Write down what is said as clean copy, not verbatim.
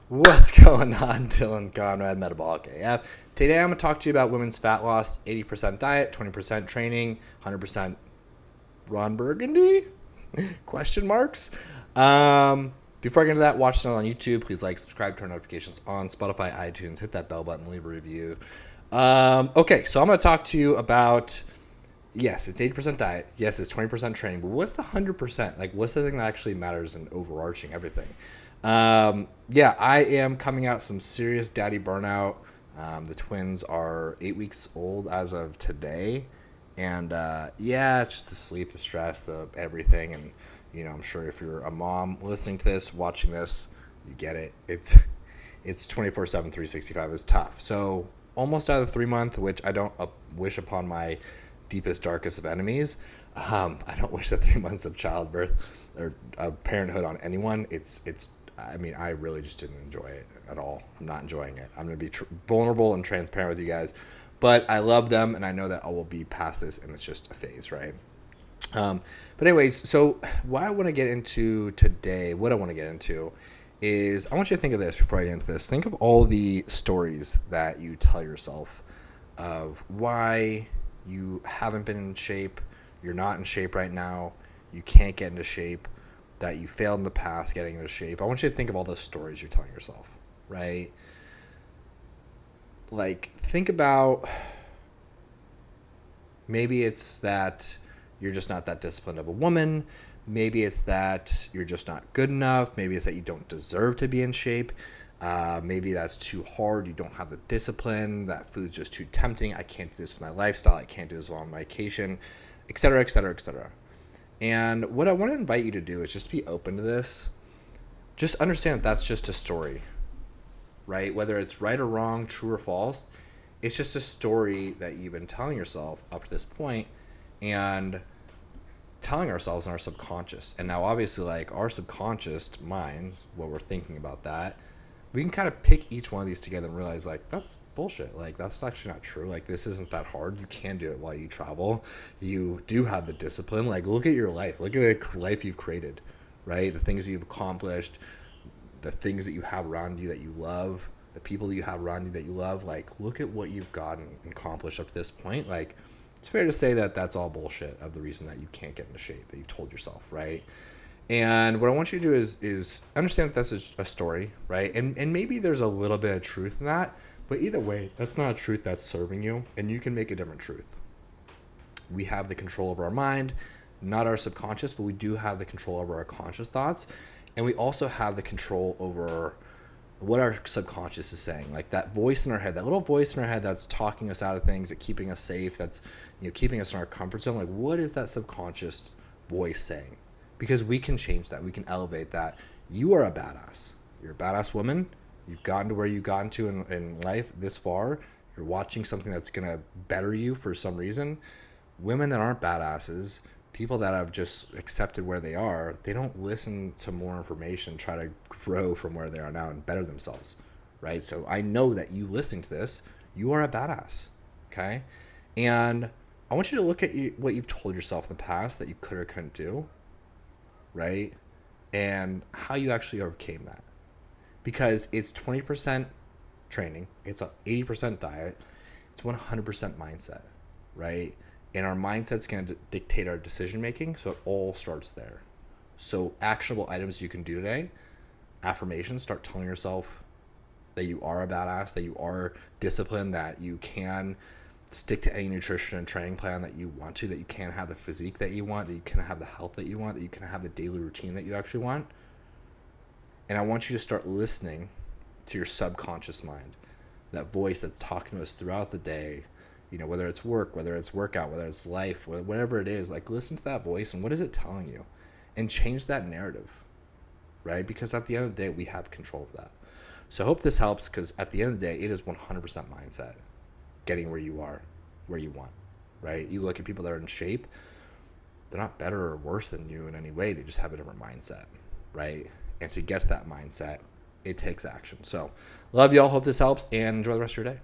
What's going on, Dylan Conrad, Metabolic AF. Today I'm going to talk to you about women's fat loss, 80% diet, 20% training, 100% Ron Burgundy? Question marks. Before I get into that, watch the channel on YouTube. Please like, subscribe, turn notifications on. Spotify, iTunes, hit that bell button, leave a review. Okay, so I'm going to talk to you about, yes, it's 80% diet. Yes, it's 20% training. But what's the 100%? Like, what's the thing that actually matters in overarching everything? Yeah, I am coming out some serious daddy burnout. The twins are 8 weeks old as of today. And yeah, it's just the sleep, the stress, the everything. And, I'm sure if you're a mom listening to this, watching this, you get it. It's 24/7, 365 is tough. So almost out of the 3 month, which I don't wish upon my deepest, darkest of enemies. I don't wish the 3 months of childbirth or of parenthood on anyone. I really just didn't enjoy it at all. I'm not enjoying it. I'm going to be vulnerable and transparent with you guys. But I love them, and I know that I will be past this, and it's just a phase, right? But anyways, so what I want to get into today, is I want you to think of this before I get into this. Think of all the stories that you tell yourself of why you haven't been in shape, you're not in shape right now, you can't get into shape, that you failed in the past getting into shape. I want you to think of all those stories you're telling yourself, right? Like, think about, maybe it's that you're just not that disciplined of a woman. Maybe it's that you're just not good enough. Maybe it's that you don't deserve to be in shape. Maybe that's too hard. You don't have the discipline. That food's just too tempting. I can't do this with my lifestyle. I can't do this while on vacation, et cetera, et cetera, et cetera. And what I want to invite you to do is just be open to this. Just understand that that's just a story, right? Whether it's right or wrong, true or false, it's just a story that you've been telling yourself up to this point and telling ourselves in our subconscious. And now obviously, like, our subconscious minds, what we're thinking about that, we can kind of pick each one of these together and realize, like, that's bullshit. Like, that's actually not true. Like, this isn't that hard. You can do it while you travel. You do have the discipline. Like, look at your life. Look at the life you've created, right? The things you've accomplished, the things that you have around you that you love, the people that you have around you that you love. Like, look at what you've gotten and accomplished up to this point. Like, it's fair to say that that's all bullshit of the reason that you can't get into shape, that you've told yourself, right? And what I want you to do is understand that that's a story, right? And maybe there's a little bit of truth in that, but either way, that's not a truth that's serving you, and you can make a different truth. We have the control over our mind, not our subconscious, but we do have the control over our conscious thoughts, and we also have the control over what our subconscious is saying. Like, that voice in our head, that little voice in our head that's talking us out of things, that keeping us safe, that's keeping us in our comfort zone. Like, what is that subconscious voice saying? Because we can change that. We can elevate that. You are a badass. You're a badass woman. You've gotten to where you've gotten to in life this far. You're watching something that's going to better you for some reason. Women that aren't badasses, people that have just accepted where they are, they don't listen to more information, try to grow from where they are now and better themselves, right? So I know that you listening to this, you are a badass, okay? And I want you to look at what you've told yourself in the past that you could or couldn't do, right? And how you actually overcame that. Because it's 20% training, it's 80% diet, it's 100% mindset, right? And our mindset's going to dictate our decision making, so it all starts there. So actionable items you can do today: affirmations. Start telling yourself that you are a badass, that you are disciplined, that you can stick to any nutrition and training plan that you want to, that you can have the physique that you want, that you can have the health that you want, that you can have the daily routine that you actually want. And I want you to start listening to your subconscious mind, that voice that's talking to us throughout the day, whether it's work, whether it's workout, whether it's life, whatever it is. Like, listen to that voice and what is it telling you, and change that narrative, right? Because at the end of the day, we have control of that. So I hope this helps, because at the end of the day, it is 100% mindset. Getting where you are, where you want, right? You look at people that are in shape, they're not better or worse than you in any way. They just have a different mindset, right? And to get to that mindset, it takes action. So love y'all. Hope this helps, and enjoy the rest of your day.